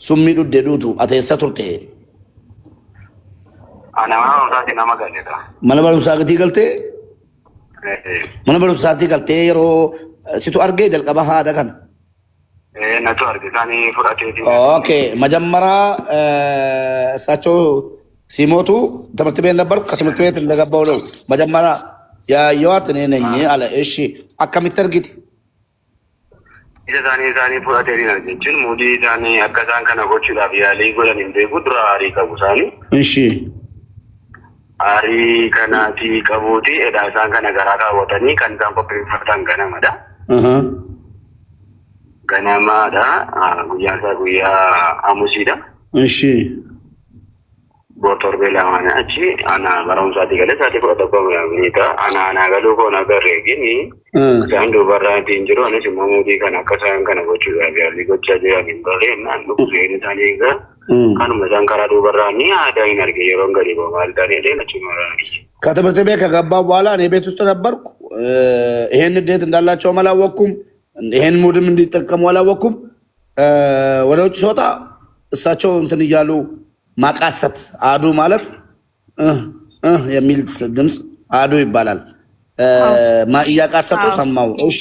Speaker 4: ሱሚዱ ደዱቱ አተሰ ቱርቴ
Speaker 6: Anama usaati nama galeta.
Speaker 4: mana barumsaa gatii galtee mana barumsaatti galtee yeroo situ argee jalqaba haadha kana.
Speaker 6: Natu argisani fudhateeti.
Speaker 4: Okay መጀመሪያ እሳቸው ሲሞቱ ትምህርት ቤት ነበርኩ። ከትምህርት ቤት እንደገባው ነው መጀመሪያ ያየኋት እኔ ነኝ አለ። እሺ akkamitti argite?
Speaker 6: Isaanii fudhateeti na jechuun mudii isaanii akka isaan kana gochuudhaaf yaalii godhan hin beeku dura aarii qabu isaanii.
Speaker 4: እሺ
Speaker 6: Aarii kanaati qabuuti edhaa isaan kana garaa kaawwatanii kan isaan qopheeffatan ganamadha. Ganamaadha guyyaan isaa guyyaa Hamuusidha.
Speaker 4: እሺ
Speaker 6: Botorbe lamaan achi ana barumsaati galee isaati fudhata miita ana galuu koona garreegini isaan dubarraatiin jiru anis immoo mudii kana akka isaan kana gochuudhaaf yaalii gochaa jiran hin barreen dhufeen isaanii egaa kanuma isaan karaa dubarraanii aadaa hin arge yeroon gadi boomaal ta'ee nachumarraani.
Speaker 4: ከትምህርት ቤት ከገባ በኋላ እኔ ቤት ውስጥ ነበርኩ። ይሄን እንዴት እንዳላቸውም አላወቅኩም። ይሄን ሙድም እንዲጠቀሙ አላወቅኩም። ወደ ውጭ ስወጣ እሳቸው እንትን እያሉ ማቃሰት አዱ ማለት የሚል ድምፅ አዱ ይባላል። እያቃሰጡ ሰማው። እሺ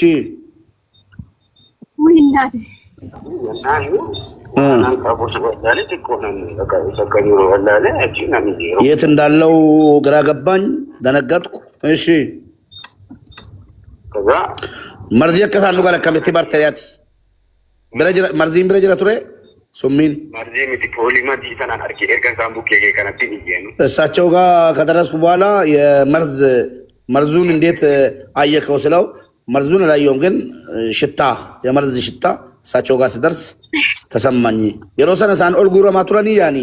Speaker 3: ወይናት
Speaker 4: የት እንዳለው ግራ ገባኝ፣ ደነገጥኩ። እሺ መርዚ ከሳኑ ጋር ከመቴ ባርተያት መርዚን ብለ ጅራ ቱሬ ሱሚን እሳቸው ጋር ከደረስኩ በኋላ መርዙን እንዴት አየከው ስለው መርዙን አላየውም፣ ግን ሽታ የመርዝ ሽታ እሳቸው ጋር ስደርስ ተሰማኝ። የሮሰነ ሳን ኦልጉሮ ማቱራኒ ያኒ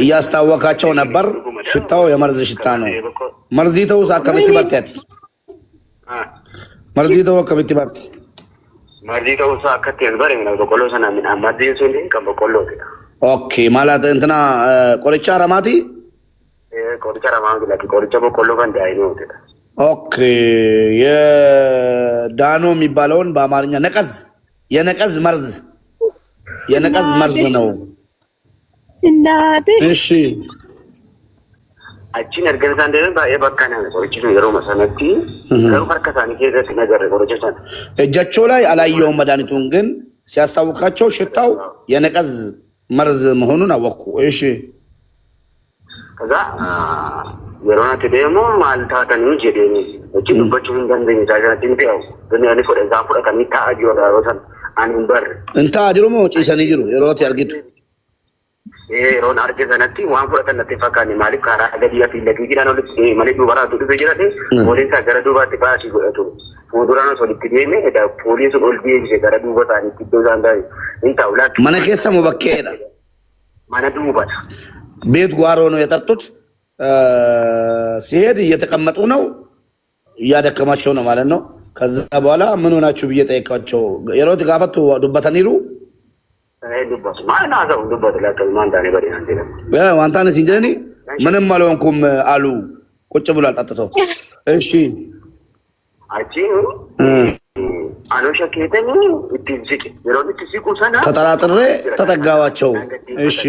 Speaker 4: እያስታወካቸው ነበር። ሽታው የመርዝ ሽታ ነው። መርዚተው ሳከምት ባርቲያት መርዚተው ከብት ባርቲ
Speaker 6: መርዚተው ሳከት እንበር ነው በቆሎ ሰና ምን አማዲን ሱን ከበቆሎ
Speaker 4: ኦኬ ማለት እንትና ቆርቻ ረማቲ
Speaker 6: ቆርቻ ረማቲ ለኪ ቆርቻ በቆሎ ፈንዳይ ነው።
Speaker 4: ኦኬ የዳኖ የሚባለውን በአማርኛ ነቀዝ የነቀዝ መርዝ ነው።
Speaker 3: እናቴ
Speaker 4: እሺ
Speaker 6: achiin erga isaan deeman baay'ee bakka nama qorichisu yeroo masanatti garuu harka isaanii keessatti nagarre qorichisan.
Speaker 4: እጃቸው ላይ አላየውም መድኃኒቱን ግን ሲያስታውቃቸው ሽታው የነቀዝ መርዝ መሆኑን አወኩ። እሺ
Speaker 6: ከዛ yeroo natti deemu maal taatanii jedheeni achi dubbachuu hin dandeenye taasisanatti miti yaa'u ግን ያኔ isaan fudhatanii taa'aa jiru yeroo san ani hin barre.
Speaker 4: እንታ ጅሩ moo ciisanii jiru yerootti argitu?
Speaker 6: Yeroon arge sanatti waan fudhatan natti fakkaanne maaliif karaa gadi fi lagiidhaan olitti malee duubaraatu dhufe jedhate poolisaa gara duubaatti baasii godhatu. Fuulduraan osoo itti deeme pooliin ol deebise gara duuba isaaniitti iddoo isaan taa'e hin ta'u laatti.
Speaker 4: Mana keessa moo bakkeedha?
Speaker 6: Mana duubadha.
Speaker 4: ቤት ጓሮ ነው የጠጡት። ሲሄድ እየተቀመጡ ነው እያደከማቸው ነው ማለት ነው። ከዛ በኋላ ምን ሆናችሁ ብዬ ጠየቃቸው። የሮት ጋፈቱ ዱበተኒሩ
Speaker 6: ዱበቱ ማና ሰው ዱበቱ ለከ ማንዳኔ በደና እንደ
Speaker 4: ዋንታነ ሲንጀኒ ምንም አልሆንኩም አሉ። ቁጭ ብሏል ጠጥተው። እሺ
Speaker 6: አጂ አኖሻ ከደኒ እትዝቂ የሮት ትዝቁ ሰና
Speaker 4: ተጠራጥሬ ተጠጋዋቸው። እሺ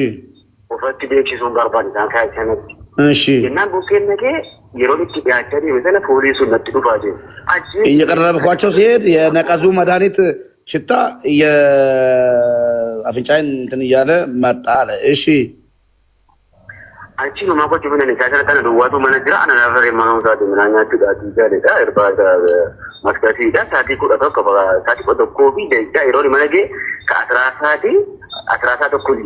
Speaker 6: ኦፈት ዴክሲሱን ጋርባን ታካቸነት
Speaker 4: እሺ
Speaker 6: እና ቡኬን ነገ የሮት ያቻሪ ወዘነ ፖሊሱ ነጥዱ ባጀ አጂ
Speaker 4: እየቀረብኳቸው ሲሄድ የነቀዙ መድኃኒት ሽታ የአፍንጫዬን እንትን እያለ መጣ አለ። እሺ
Speaker 6: አቺ ነው ማቆጭ ምን ነው ታሰራ ተነ ዱዋቱ መነጅራ አና ነበር የማውጣት ምናኛቱ ዳቲ ጃለዳ እርባታ ማክታቲ ዳ ሳቲ ቁጣ ሳቲ ቁጣ ኮቢ ደጋ ይሮሪ መነጌ ከ10 ሰዓት 10 ሰዓት እኩል